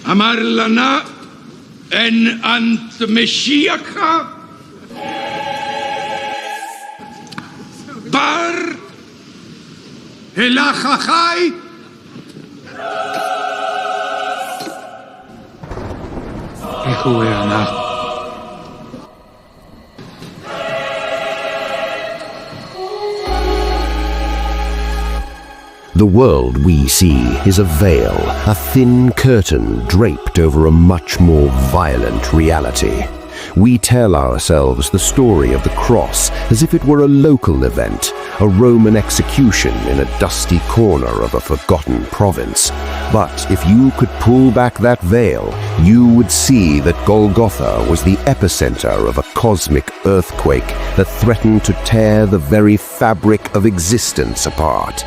Amar lana en ant Meshiach bar Helachachai. The world we see is a veil, a thin curtain draped over a much more violent reality. We tell ourselves the story of the cross as if it were a local event, a Roman execution in a dusty corner of a forgotten province. But if you could pull back that veil, you would see that Golgotha was the epicenter of a cosmic earthquake that threatened to tear the very fabric of existence apart.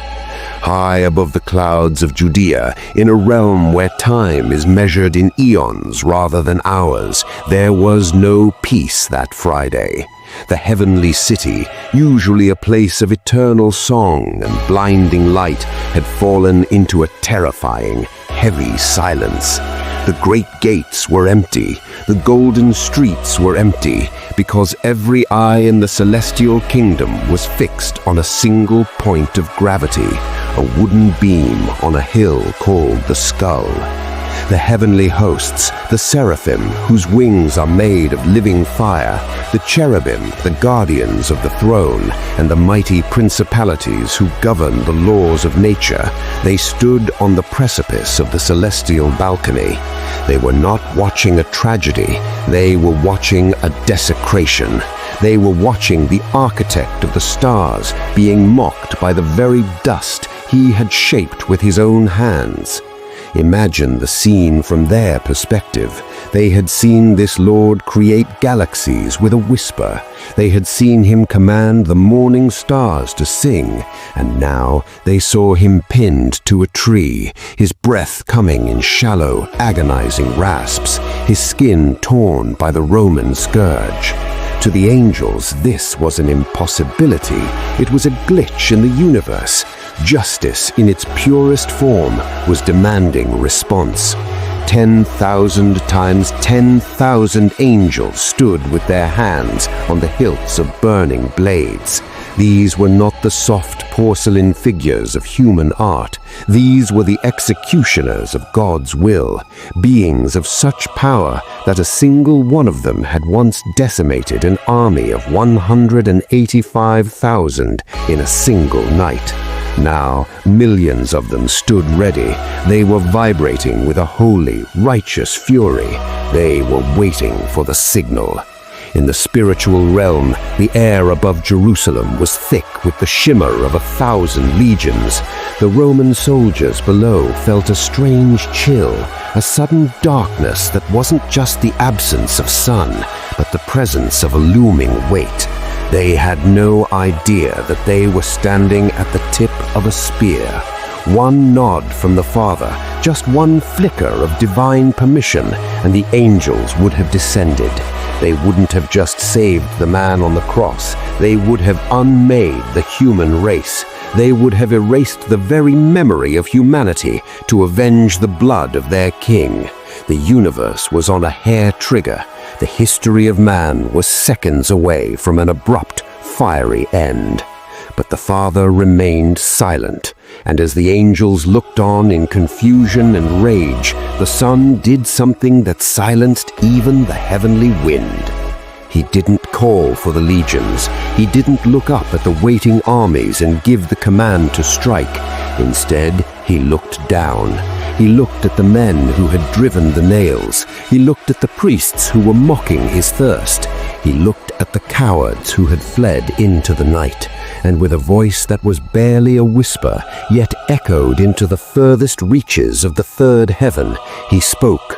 High above the clouds of Judea, in a realm where time is measured in eons rather than hours, there was no peace that Friday. The heavenly city, usually a place of eternal song and blinding light, had fallen into a terrifying, heavy silence. The great gates were empty, the golden streets were empty, because every eye in the celestial kingdom was fixed on a single point of gravity, a wooden beam on a hill called the Skull. The heavenly hosts, the Seraphim, whose wings are made of living fire, the cherubim, the guardians of the throne, and the mighty principalities who govern the laws of nature, they stood on the precipice of the celestial balcony. They were not watching a tragedy, they were watching a desecration. They were watching the architect of the stars being mocked by the very dust he had shaped with his own hands. Imagine the scene from their perspective. They had seen this Lord create galaxies with a whisper. They had seen him command the morning stars to sing, and now they saw him pinned to a tree, his breath coming in shallow, agonizing rasps, his skin torn by the Roman scourge. To the angels, this was an impossibility. It was a glitch in the universe. Justice, in its purest form, was demanding response. 10,000 times 10,000 angels stood with their hands on the hilts of burning blades. These were not the soft porcelain figures of human art. These were the executioners of God's will, beings of such power that a single one of them had once decimated an army of 185,000 in a single night. Now, millions of them stood ready. They were vibrating with a holy, righteous fury. They were waiting for the signal. In the spiritual realm, the air above Jerusalem was thick with the shimmer of 1,000 legions. The Roman soldiers below felt a strange chill, a sudden darkness that wasn't just the absence of sun, but the presence of a looming weight. They had no idea that they were standing at the tip of a spear. One nod from the Father, just one flicker of divine permission, and the angels would have descended. They wouldn't have just saved the man on the cross. They would have unmade the human race. They would have erased the very memory of humanity to avenge the blood of their king. The universe was on a hair trigger. The history of man was seconds away from an abrupt, fiery end. But the Father remained silent, and as the angels looked on in confusion and rage, the Son did something that silenced even the heavenly wind. He didn't call for the legions. He didn't look up at the waiting armies and give the command to strike. Instead, he looked down. He looked at the men who had driven the nails. He looked at the priests who were mocking his thirst. He looked at the cowards who had fled into the night. And with a voice that was barely a whisper, yet echoed into the furthest reaches of the third heaven, he spoke,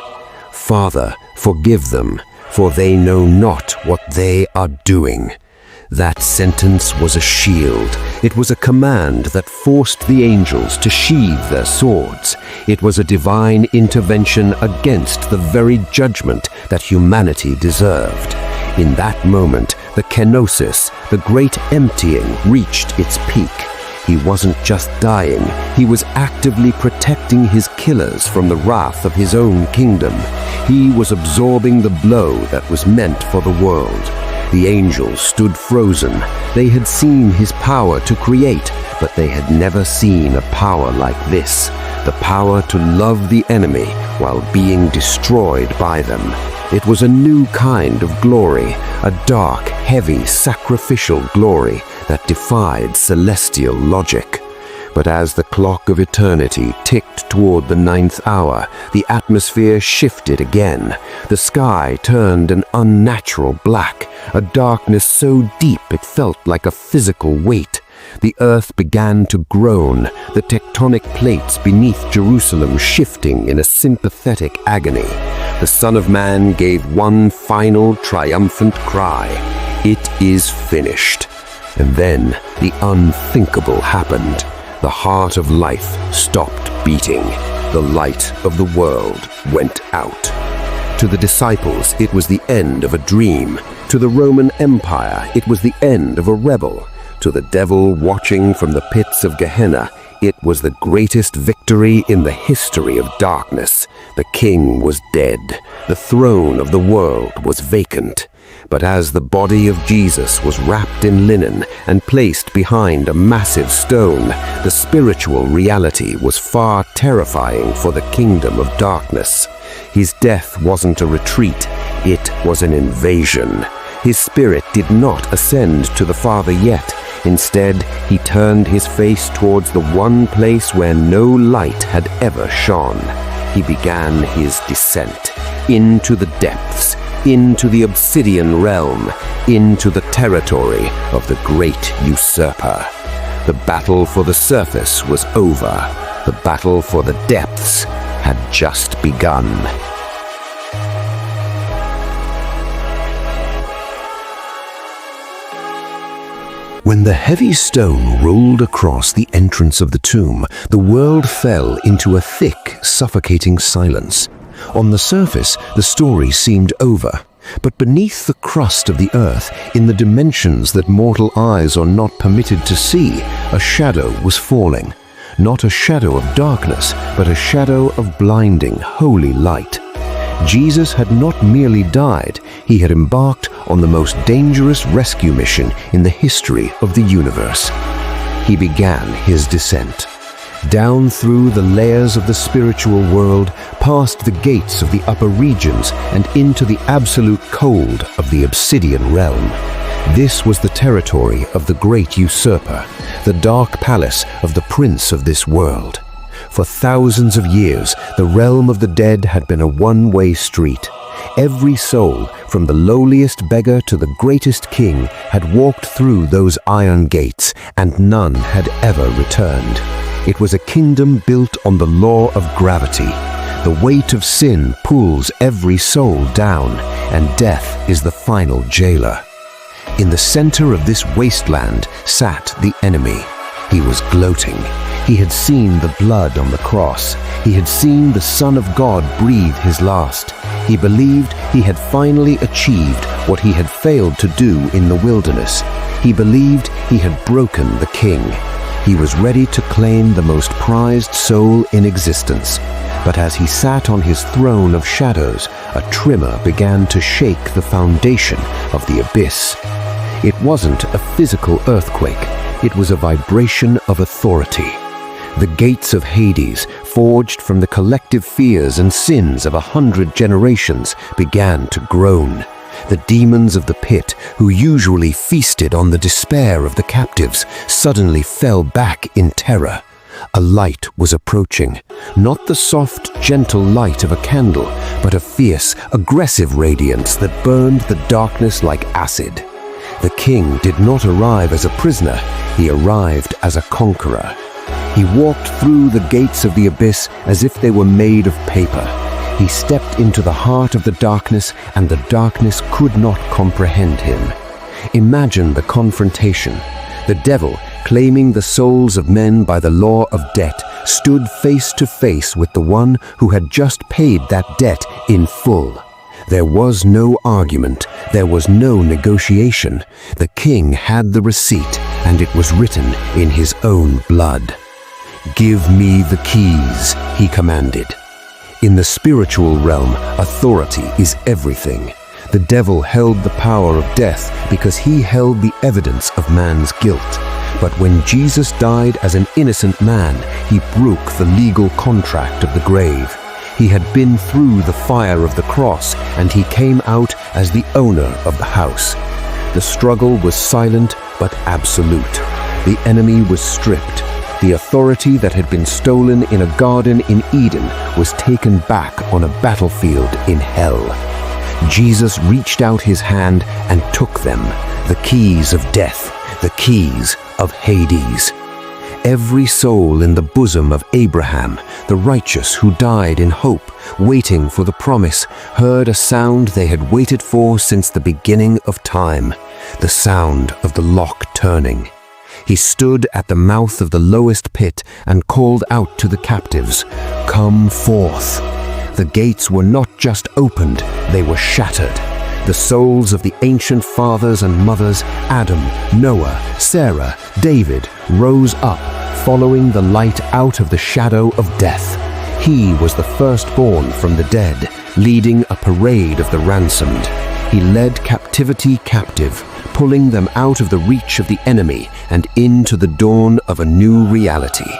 "Father, forgive them, for they know not what they are doing." That sentence was a shield. It was a command that forced the angels to sheathe their swords. It was a divine intervention against the very judgment that humanity deserved. In that moment, the Kenosis, the great emptying, reached its peak. He wasn't just dying, he was actively protecting his killers from the wrath of his own kingdom. He was absorbing the blow that was meant for the world. The angels stood frozen. They had seen his power to create, but they had never seen a power like this. The power to love the enemy while being destroyed by them. It was a new kind of glory, a dark, heavy, sacrificial glory that defied celestial logic. But as the clock of eternity ticked toward the 9th hour, the atmosphere shifted again. The sky turned an unnatural black, a darkness so deep it felt like a physical weight. The earth began to groan, the tectonic plates beneath Jerusalem shifting in a sympathetic agony. The Son of Man gave one final triumphant cry. It is finished. And then the unthinkable happened. The heart of life stopped beating. The light of the world went out. To the disciples, it was the end of a dream. To the Roman Empire, it was the end of a rebel. To the devil watching from the pits of Gehenna, it was the greatest victory in the history of darkness. The king was dead. The throne of the world was vacant. But as the body of Jesus was wrapped in linen and placed behind a massive stone, the spiritual reality was far terrifying for the kingdom of darkness. His death wasn't a retreat, it was an invasion. His spirit did not ascend to the Father yet. Instead, he turned his face towards the one place where no light had ever shone. He began his descent into the depths, into the obsidian realm, into the territory of the great usurper. The battle for the surface was over. The battle for the depths had just begun. When the heavy stone rolled across the entrance of the tomb, the world fell into a thick, suffocating silence. On the surface, the story seemed over, but beneath the crust of the earth, in the dimensions that mortal eyes are not permitted to see, a shadow was falling. Not a shadow of darkness, but a shadow of blinding, holy light. Jesus had not merely died, he had embarked on the most dangerous rescue mission in the history of the universe. He began his descent. Down through the layers of the spiritual world, past the gates of the upper regions, and into the absolute cold of the obsidian realm. This was the territory of the great usurper, the dark palace of the prince of this world. For thousands of years, the realm of the dead had been a one-way street. Every soul, from the lowliest beggar to the greatest king, had walked through those iron gates, and none had ever returned. It was a kingdom built on the law of gravity. The weight of sin pulls every soul down, and death is the final jailer. In the center of this wasteland sat the enemy. He was gloating. He had seen the blood on the cross. He had seen the Son of God breathe his last. He believed he had finally achieved what he had failed to do in the wilderness. He believed he had broken the king. He was ready to claim the most prized soul in existence. But as he sat on his throne of shadows, a tremor began to shake the foundation of the abyss. It wasn't a physical earthquake. It was a vibration of authority. The gates of Hades, forged from the collective fears and sins of 100 generations, began to groan. The demons of the pit, who usually feasted on the despair of the captives, suddenly fell back in terror. A light was approaching, not the soft, gentle light of a candle, but a fierce, aggressive radiance that burned the darkness like acid. The king did not arrive as a prisoner, he arrived as a conqueror. He walked through the gates of the abyss as if they were made of paper. He stepped into the heart of the darkness, and the darkness could not comprehend him. Imagine the confrontation. The devil, claiming the souls of men by the law of debt, stood face to face with the one who had just paid that debt in full. There was no argument. There was no negotiation. The king had the receipt. and it was written in his own blood. "Give me the keys," he commanded. In the spiritual realm, authority is everything. The devil held the power of death because he held the evidence of man's guilt. But when Jesus died as an innocent man, he broke the legal contract of the grave. He had been through the fire of the cross, and he came out as the owner of the house. The struggle was silent but absolute. The enemy was stripped. The authority that had been stolen in a garden in Eden was taken back on a battlefield in hell. Jesus reached out his hand and took them, the keys of death, the keys of Hades. Every soul in the bosom of Abraham, the righteous who died in hope, waiting for the promise, heard a sound they had waited for since the beginning of time, the sound of the lock turning. He stood at the mouth of the lowest pit and called out to the captives, "Come forth." The gates were not just opened, they were shattered. The souls of the ancient fathers and mothers, Adam, Noah, Sarah, David, rose up, following the light out of the shadow of death. He was the firstborn from the dead, leading a parade of the ransomed. He led captivity captive, pulling them out of the reach of the enemy and into the dawn of a new reality.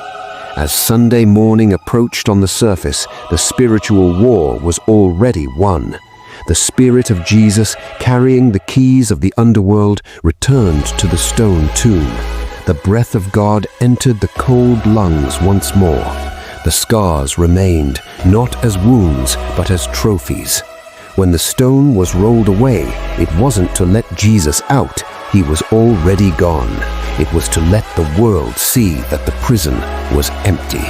As Sunday morning approached on the surface, the spiritual war was already won. The Spirit of Jesus, carrying the keys of the underworld, returned to the stone tomb. The breath of God entered the cold lungs once more. The scars remained, not as wounds, but as trophies. When the stone was rolled away, it wasn't to let Jesus out. He was already gone. It was to let the world see that the prison was empty.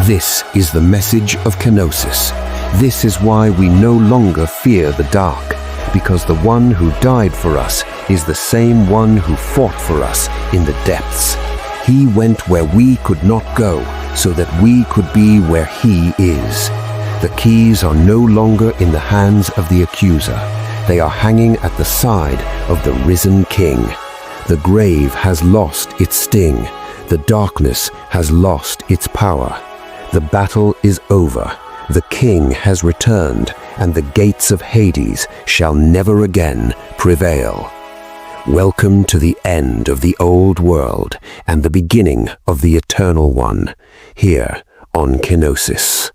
This is the message of Kenosis. This is why we no longer fear the dark, because the one who died for us is the same one who fought for us in the depths. He went where we could not go, so that we could be where he is. The keys are no longer in the hands of the accuser. They are hanging at the side of the risen King. The grave has lost its sting. The darkness has lost its power. The battle is over. The King has returned, and the gates of Hades shall never again prevail. Welcome to the end of the old world and the beginning of the eternal one, here on Kenosis.